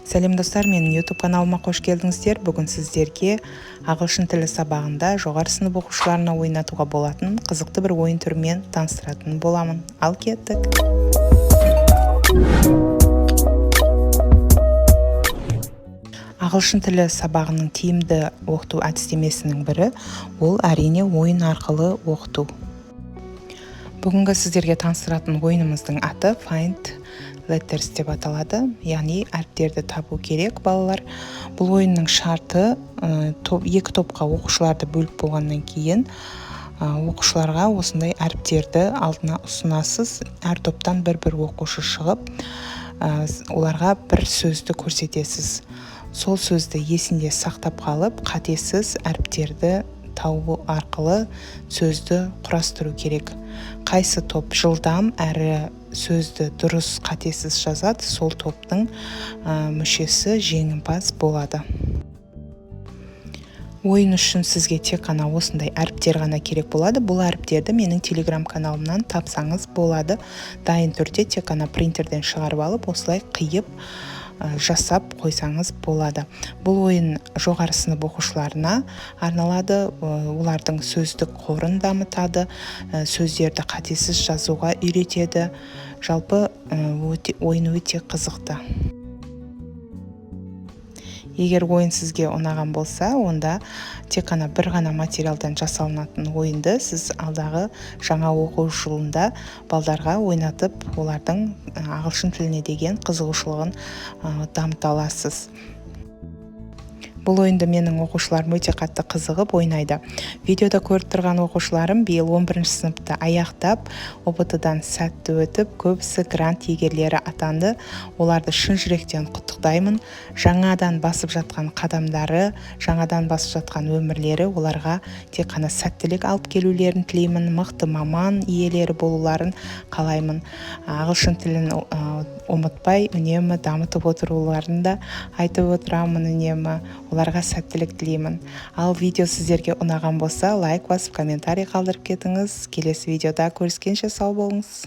Сәлем достар, менің YouTube каналыма қош келдіңіздер. Бүгін сіздерге ағылшын тілі сабағында жоғары сынып оқушыларына ойнатуға болатын қызықты бір ойын түрімен таныстыратын боламын. Ал кеттік. Ағылшын тілі сабағының тиімді оқыту әдістемесінің бірі ол әрине ойын арқылы оқыту. Бүгінгі сіздерге таныстыратын ойынымыздың аты Find Letters деп аталады, яғни әріптерді табу керек балалар. Бұл ойынның шарты екі топқа оқушыларды бөліп болғаннан кейін оқушыларға осындай әріптерді алдына ұсынасыз. Әр топтан бір оқушы шығып, оларға бір сөзді көрсетесіз. Сол сөзді есінде сақтап қалып, қатесіз әріптерді тауы арқылы сөзді құрастыру керек. Қайсы топ жылдам әрі сөзді дұрыс қатесіз жазады, сол топтың мүшесі жеңімпаз болады. Ойын үшін сізге тек қана осындай әріптер ғана керек болады. Бұл әріптерді менің Telegram каналымнан тапсаңыз болады. Дайын түрде тек қана принтерден шығарып алып, осылай қиып жасап қойсаңыз болады. Бұл ойын жоғары сынып оқушыларына арналады. Олардың сөздік қорын дамытады, сөздерді қатесіз жазуға үйретеді. Жалпы ойын өте қызықты. Егер ойын сізге ұнаған болса, онда тек қана бір ғана материалдан жасалынатын ойынды сіз алдағы жаңа оқу жылында балдарға ойнатып, олардың ағылшын тіліне деген қызығушылығын дамыта аласыз. Бұл ойынды менің оқушыларым өте қатты қызығып ойнайды. Видеода көріп тұрған оқушыларым биыл 11 сыныпты аяқтап, ОБТ-дан сәтті өтіп, көбісі грант иегерлері атанды. Оларды шын жүректен құттықтаймын. Жаңадан басып жатқан қадамдары, жаңадан басып жатқан өмірлері оларға тек қана сәттілік алып келулерін тілеймін, мықты маман иелері болуларын қалаймын. Ағылшын тілін ұмытпай, үнемі дамытып отыруларын да айтып отырамын үнемі. Оларға сәттілік тілеймін. Ал видео сіздерге ұнаған болса, лайк басып, комментарий қалдырып кетіңіз. Келесі видеода көріскенше сау болыңыз.